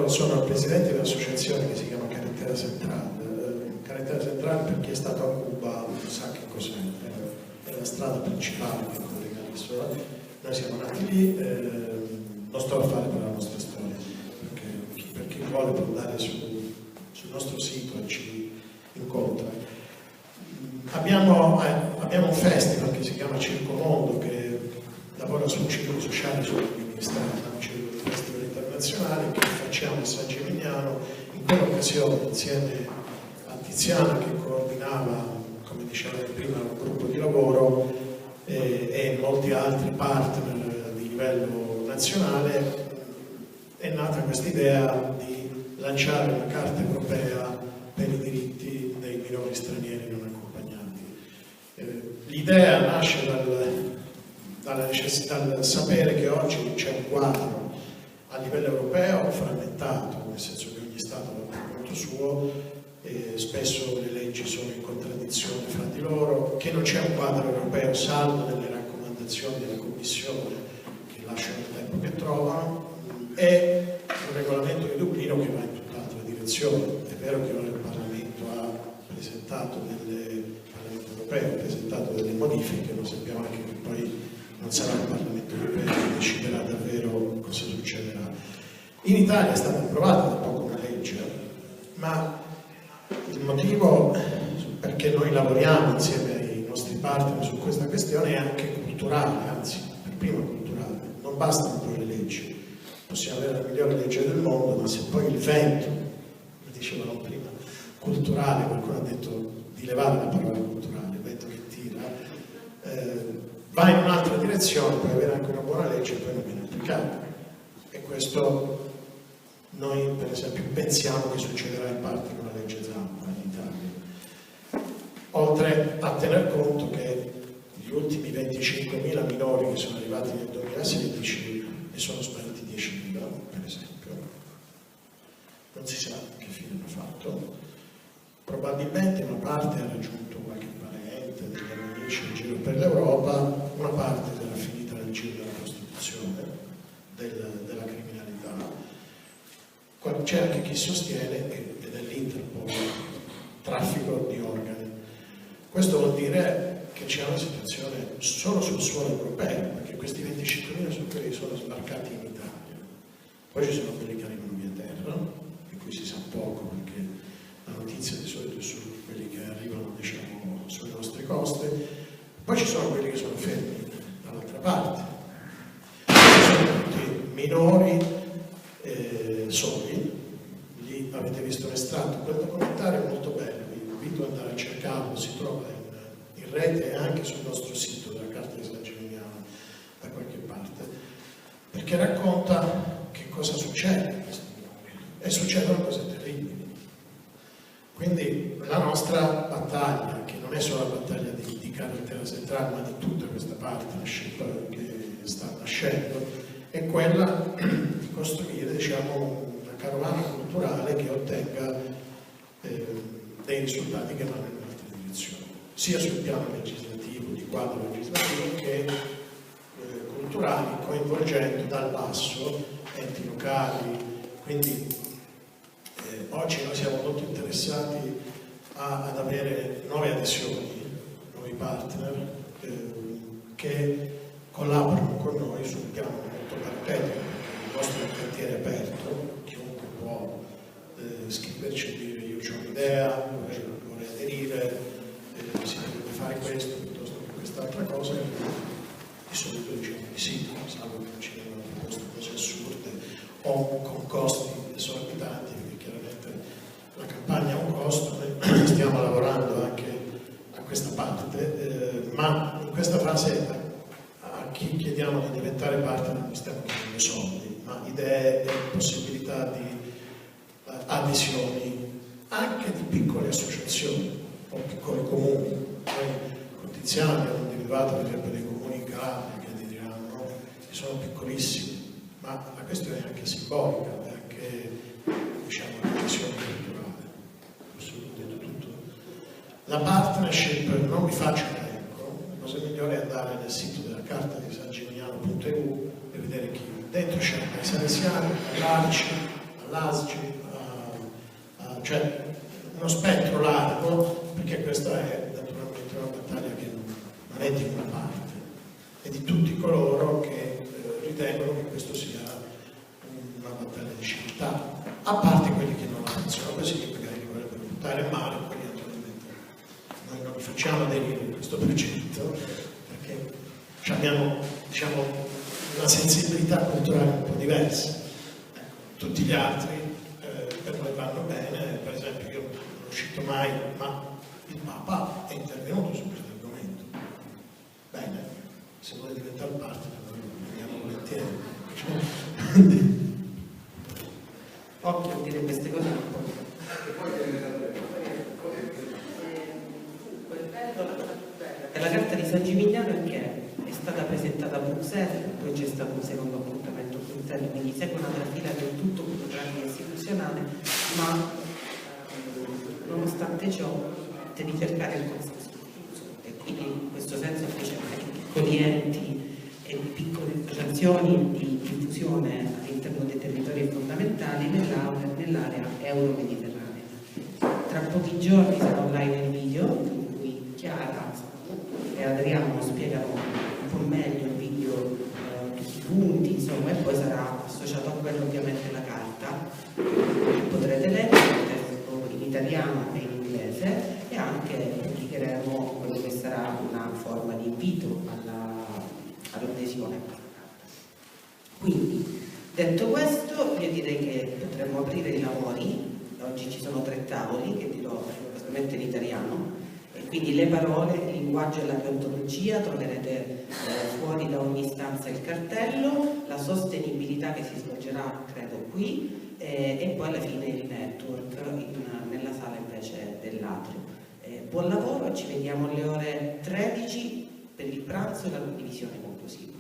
Io sono il presidente dell'associazione che si chiama Carretera Central. Carretera Central, per chi è stato a Cuba sa che cos'è, è la strada principale che collega l'isola. Noi siamo nati lì, non sto a fare per la nostra storia, perché per chi vuole può andare sul nostro sito e ci incontra. Abbiamo un festival che si chiama Circo Mondo, che lavora sul ciclo sociale somministrato, un festival internazionale che facciamo a San Gimignano. In quell'occasione, insieme a Tiziana che coordinava, come diceva prima, un gruppo di lavoro e molti altri partner di livello nazionale, è nata questa idea di lanciare una carta europea per i diritti dei minori stranieri non accompagnati. L'idea nasce dal sapere che oggi c'è un quadro a livello europeo frammentato, nel senso che ogni Stato va per conto suo, spesso le leggi sono in contraddizione fra di loro, che non c'è un quadro europeo salvo nelle raccomandazioni della Commissione che lasciano il tempo che trovano, e un regolamento di Dublino che va in tutt'altra direzione. È vero che ora il Parlamento europeo ha presentato delle modifiche, lo sappiamo anche che poi non sarà il Parlamento europeo che deciderà davvero cosa succederà. In Italia è stata approvata da poco una legge, ma il motivo perché noi lavoriamo insieme ai nostri partner su questa questione è anche culturale, anzi per prima culturale. Non bastano poi le leggi, possiamo avere la migliore legge del mondo, ma se poi il vento, come dicevano prima, culturale, qualcuno ha detto di levare la parola culturale, il vento che tira, va in un'altra direzione, puoi avere anche una buona legge e poi non viene applicata. E questo noi per esempio pensiamo che succederà in parte con la legge Zampa in Italia. Oltre a tener conto che gli ultimi 25.000 minori che sono arrivati nel 2016 ne sono spariti 10.000, per esempio, non si sa che fine hanno fatto. Probabilmente una parte ha raggiunto qualche parente, degli amici in giro per l'Europa, una parte sarà finita nel giro della prostituzione, della criminalità. C'è anche chi sostiene, ed è l'Interpol, traffico di organi. Questo vuol dire che c'è una situazione solo sul suolo europeo, perché questi 25.000 sono quelli che sono sbarcati in Italia. Poi ci sono quelli che arrivano via terra, di cui si sa poco, perché la notizia di solito è su quelli che arrivano, diciamo, sulle nostre coste. Poi ci sono quelli che sono fermi dall'altra parte. Sono tutti minori, soli. Lì avete visto l'estratto, quel documentario è molto bello, vi invito ad andare a cercarlo, si trova in rete e anche sul nostro sito della Carta di San Gimignano da qualche parte, perché racconta che cosa succede in questi luoghi, e succedono cose terribili. Quindi la nostra battaglia, che non è solo la battaglia di Carretera Central, ma di tutta questa partnership che sta nascendo, è quella di costruire, diciamo, una carovana culturale che ottenga dei risultati che vanno in un'altra direzione, sia sul piano legislativo, di quadro legislativo, che culturali, coinvolgendo dal basso enti locali. Quindi oggi noi siamo molto interessati ad avere nuove adesioni, nuovi partner che collaborano con noi sul piano molto parapetico, perché il nostro è un cantiere aperto, chiunque può scriverci e dire io ho un'idea, vorrei aderire, si potrebbe fare questo piuttosto che quest'altra cosa, e di solito diciamo di sì, salvo che non ci vengano proposte cose assurde o con costi esorbitanti, perché chiaramente la campagna ha un costo, noi stiamo lavorando anche a questa parte, ma in questa fase a chi chiediamo di diventare partner non stiamo chiedendo soldi, ma idee e possibilità di adesioni anche di piccole associazioni o piccoli comuni. Noi con Tiziana abbiamo individuato per esempio dei comuni in Calabria che aderiranno, che sono piccolissimi, ma la questione è anche simbolica, è anche, diciamo, un'adesione culturale. Questo ho detto tutto. La partnership, non vi faccio un elenco, la cosa migliore è andare nel sito della carta di sangimignano.eu e vedere chi dentro c'è ai salesiani, all'Arci, all'ASGI, cioè uno spettro largo, perché questa è naturalmente una battaglia che non è di una parte, è di tutti coloro che ritengono che questo sia una battaglia di civiltà, a parte quelli che non la pensano così, che magari li vorrebbero buttare male, quelli naturalmente noi non li facciamo aderire in questo progetto, perché abbiamo, diciamo, una sensibilità culturale un po' diversa. Ecco, tutti gli altri per noi vanno bene, per esempio io non è uscito mai, ma il Papa è intervenuto su questo argomento. Bene, se vuole diventare parte, noi lo prendiamo volentieri. Occhio a dire queste cose un po'. La carta di San Gimignano è che è stata presentata a Bruxelles, poi c'è stato un secondo appuntamento a Bruxelles, quindi segue una trafila del tutto burocratica e istituzionale, ma nonostante ciò devi cercare il consenso diffuso, e quindi in questo senso invece i piccoli enti e piccole associazioni di diffusione all'interno dei territori fondamentali nell'area euro-mediterranea. Tra pochi giorni sarà online il video in cui Chiara e Adriano spiegano un po' meglio il video, tutti i punti, insomma, e poi sarà associato a quello ovviamente la carta che potrete leggere in italiano e in inglese, e anche pubblicheremo quello che sarà una forma di invito all'adesione. Quindi, detto questo, io direi che potremmo aprire i lavori. Oggi ci sono 3 tavoli che dirò ovviamente in italiano, e quindi le parole, il linguaggio e la deontologia, troverete fuori da ogni stanza il cartello, la sostenibilità che si svolgerà credo qui, e poi alla fine il network nella sala invece dell'atrio. Buon lavoro e ci vediamo alle ore 13 per il pranzo e la condivisione conclusiva.